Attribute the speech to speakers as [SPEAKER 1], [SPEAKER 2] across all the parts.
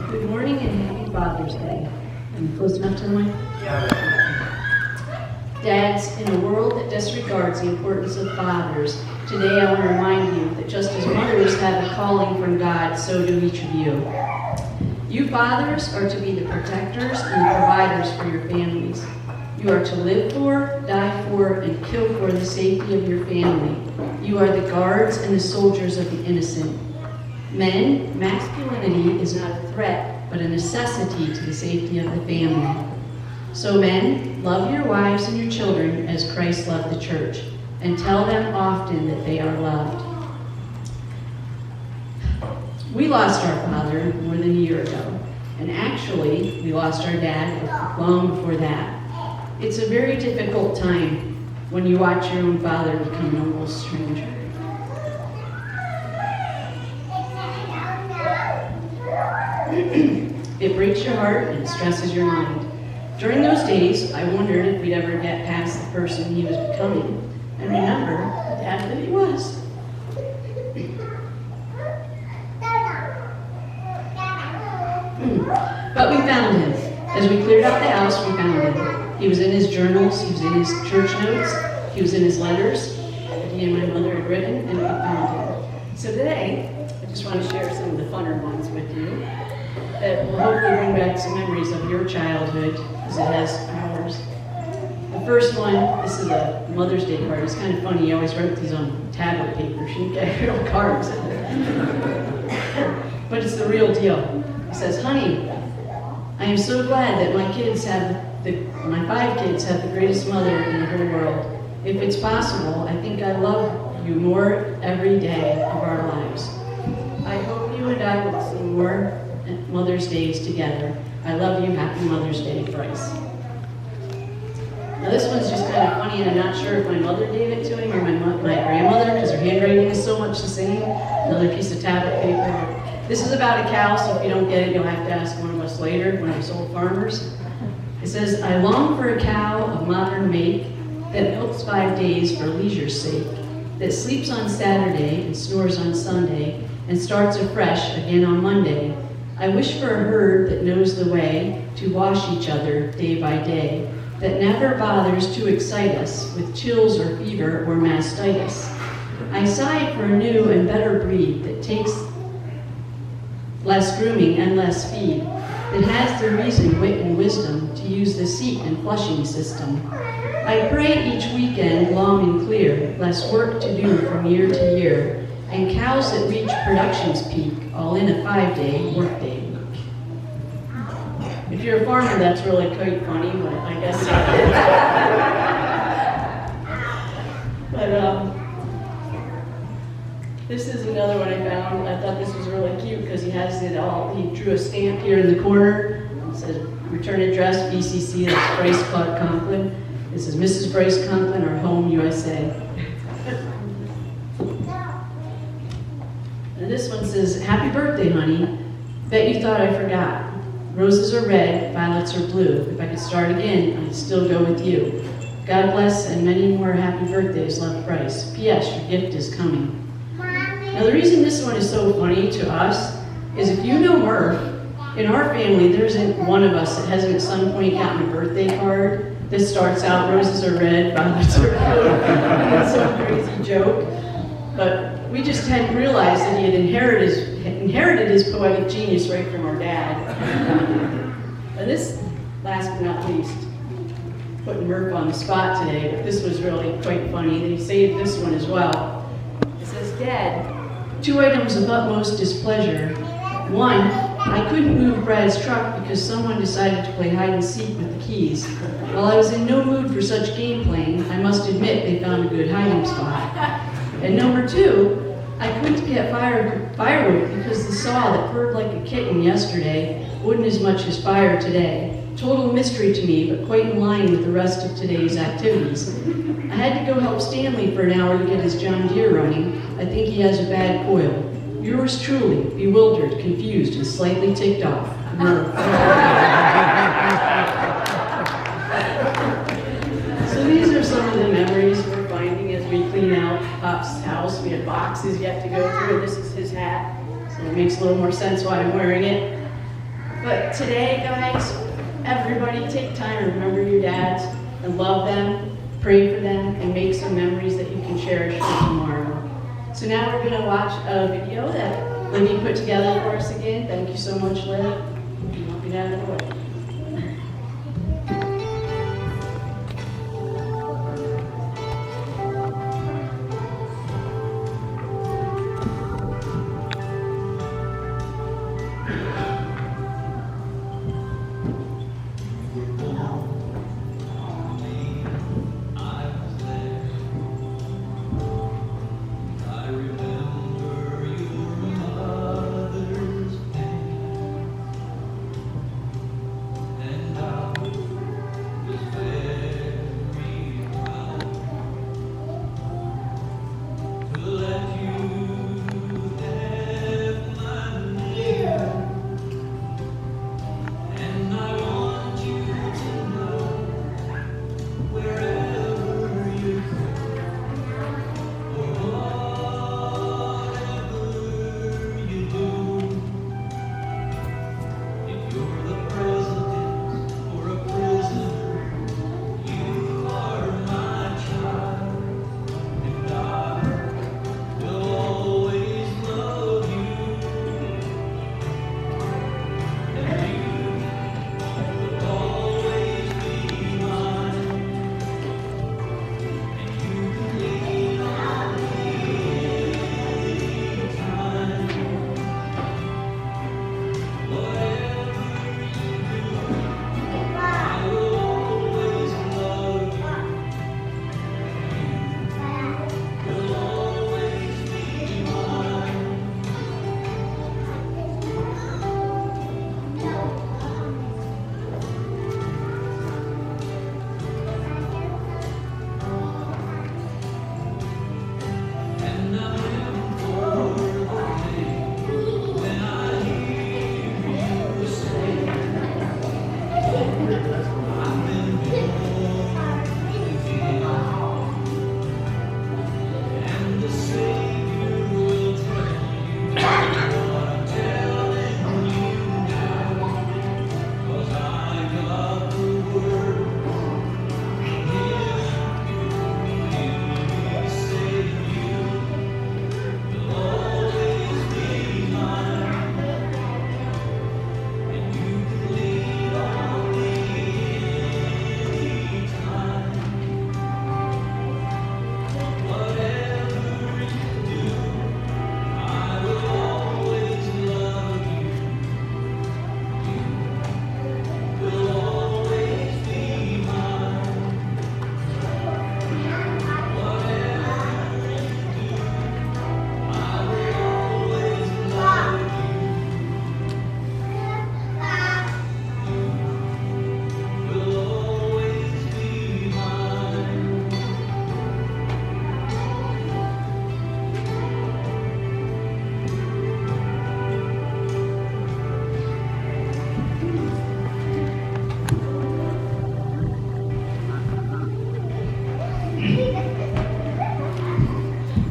[SPEAKER 1] Good morning and happy Father's Day. Am I close enough to the mic? Dads, in a world that disregards the importance of fathers, today I want to remind you that just as mothers have a calling from God, so do each of you. You fathers are to be the protectors and the providers for your families. You are to live for, die for, and kill for the safety of your family. You are the guards and the soldiers of the innocent. Men, masculinity is not a threat, but a necessity to the safety of the family. So men, love your wives and your children as Christ loved the church, and tell them often that they are loved. We lost our father more than a year ago, and actually, we lost our dad long before that. It's a very difficult time when you watch your own father become an almost stranger. It breaks your heart and stresses your mind. During those days, I wondered if we'd ever get past the person he was becoming, and remember the dad that he was. But we found him. As we cleared out the house, we found him. He was in his journals, he was in his church notes, he was in his letters that he and my mother had written, and we found him. So today, I just want to share some of the funner ones with you that will hopefully bring back some memories of your childhood as it has ours. The first one, this is a Mother's Day card. It's kind of funny, he always wrote these on tablet paper. She didn't get real cards. But it's the real deal. He says, "Honey, I am so glad that my 5 kids have the greatest mother in the whole world. If it's possible, I think I love you more every day of our lives. I hope you and I will see more Mother's Days together. I love you. Happy Mother's Day, Bryce." Now this one's just kind of funny, and I'm not sure if my mother gave it to him or my grandmother, because her handwriting is so much the same. Another piece of tablet paper. This is about a cow, so if you don't get it, you'll have to ask one of us later when I'm sold farmers. It says, "I long for a cow of modern make that milks 5 days for leisure's sake, that sleeps on Saturday and snores on Sunday and starts afresh again on Monday. I wish for a herd that knows the way to wash each other day by day, that never bothers to excite us with chills or fever or mastitis. I sigh for a new and better breed that takes less grooming and less feed, that has the reason, wit, and wisdom to use the seat and flushing system. I pray each weekend long and clear, less work to do from year to year, and cows that reach production's peak, all in a 5-day workday week." If you're a farmer, that's really quite funny, but I guess this is another one I found. I thought this was really cute because he has it all. He drew a stamp here in the corner. It says, "Return address, BCC, that's Bryce Clark Conklin." This is Mrs. Bryce Conklin, our home, USA. And this one says, "Happy birthday, honey. Bet you thought I forgot. Roses are red, violets are blue. If I could start again, I'd still go with you. God bless and many more happy birthdays, love, Bryce. P.S. Your gift is coming." Now the reason this one is so funny to us is if you know Murph, in our family there isn't one of us that hasn't at some point gotten a birthday card that starts out roses are red, violets are blue. That's some crazy joke. But we just hadn't realized that he had inherited his poetic genius right from our dad. And this, last but not least, putting Murph on the spot today, but this was really quite funny. He saved this one as well. It says, "Dad, 2 items of utmost displeasure. 1, I couldn't move Brad's truck because someone decided to play hide and seek with the keys. While I was in no mood for such game playing, I must admit they found a good hiding spot. And number 2, I couldn't get firewood because the saw that purred like a kitten yesterday wouldn't as much as fire today. Total mystery to me, but quite in line with the rest of today's activities. I had to go help Stanley for an hour to get his John Deere running. I think he has a bad coil. Yours truly, bewildered, confused, and slightly ticked off, Murph." Pop's house. We had boxes you have to go through. This is his hat, so it makes a little more sense why I'm wearing it. But today, guys, everybody take time and remember your dads and love them, pray for them, and make some memories that you can cherish for tomorrow. So now we're going to watch a video that Libby put together for us again. Thank you so much, Libby. I'll get out of the way.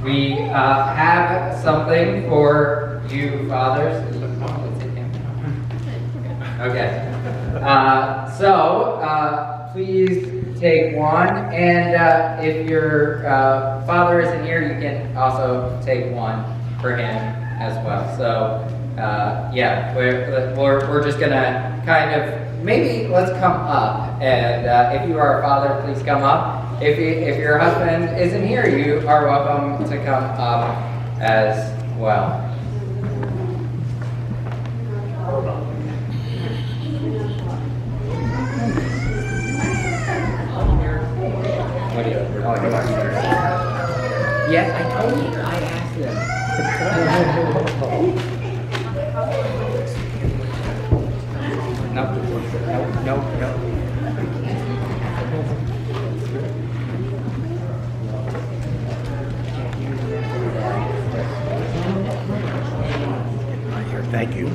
[SPEAKER 2] We have something for you fathers. Okay. So please take one, and if your father isn't here, you can also take one for him as well. So yeah, we're just gonna kind of maybe let's come up, and if you are a father, please come up. If your husband isn't here, you are welcome to come up as well. What do you? Oh, you are here. Yes, I told you. I asked them. No.
[SPEAKER 3] Thank you.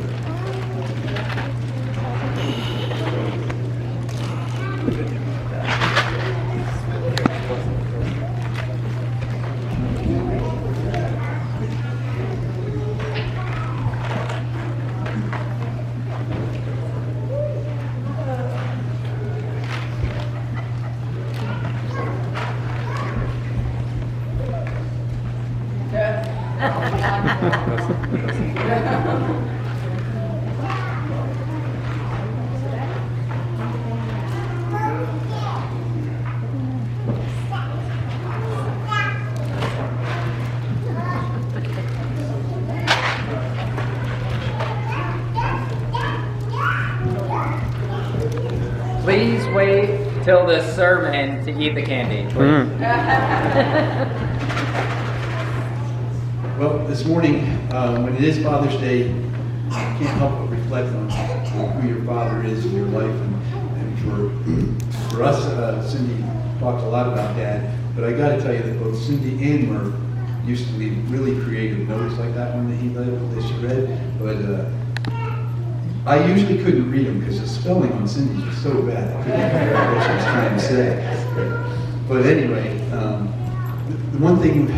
[SPEAKER 2] Please wait till the sermon to eat the candy.
[SPEAKER 3] Well, this morning, when it is Father's Day, I can't help but reflect on who your father is in your life. And for us, Cindy talked a lot about Dad, but I got to tell you that both Cindy and Murph used to leave really creative notes like that one that he read. But I usually couldn't read them because the spelling on Cindy's was so bad. I couldn't figure out what she was trying to say. But anyway, the one thing,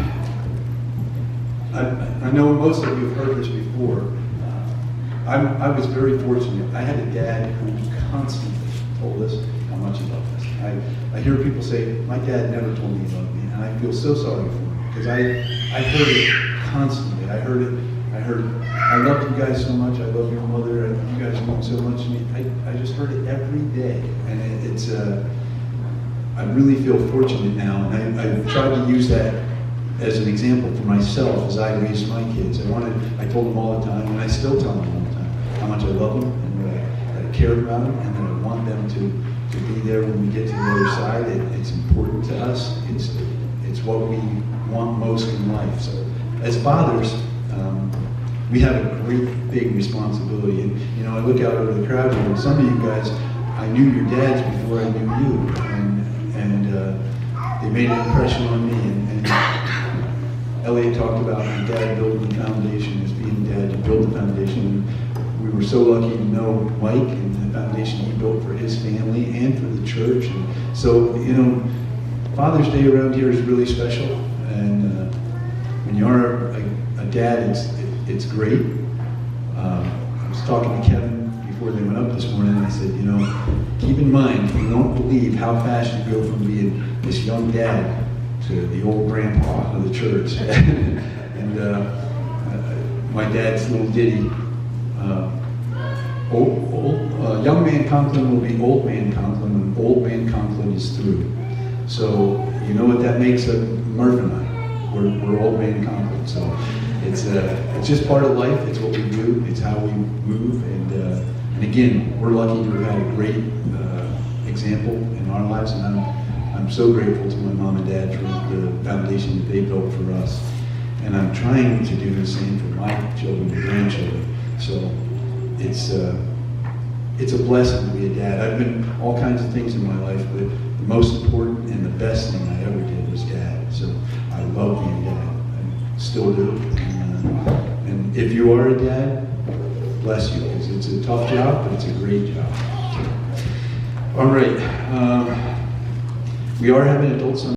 [SPEAKER 3] I know most of you have heard this before. I was very fortunate. I had a dad who constantly told us how much he loved us. I hear people say, my dad never told me he loved me, and I feel so sorry for him because I heard it constantly. I heard, I love you guys so much, I love your mother, and you guys mean so much to me. I just heard it every day, and I really feel fortunate now, and I've tried to use that as an example for myself as I raised my kids. I told them all the time, and I still tell them all the time, how much I love them, and that I care about them, and that I want them to be there when we get to the other side. It's important to us. It's what we want most in life. So as fathers, we have a great big responsibility. And I look out over the crowd here, and some of you guys, I knew your dads before I knew you, and they made an impression on me. And Elliot talked about my dad building the foundation, as being dad, you build the foundation. We were so lucky to know Mike and the foundation he built for his family and for the church. And so, Father's Day around here is really special. And when you are a dad, it's great. I was talking to Kevin before they went up this morning, and I said, keep in mind, you don't believe how fast you go from being this young dad to the old grandpa of the church. And my dad's little ditty, young man Conklin will be old man Conklin when old man Conklin is through. So you know what that makes of Murph and I. We're old man Conklin. So it's just part of life. It's what we do. It's how we move. And again, we're lucky to have had a great example in our lives, and I'm so grateful to my mom and dad for the foundation that they built for us. And I'm trying to do the same for my children and grandchildren. So it's a blessing to be a dad. I've been all kinds of things in my life, but the most important and the best thing I ever did was dad. So I love being a dad. I still do. And if you are a dad, bless you, because it's a tough job, but it's a great job. All right. We are having adult Sunday.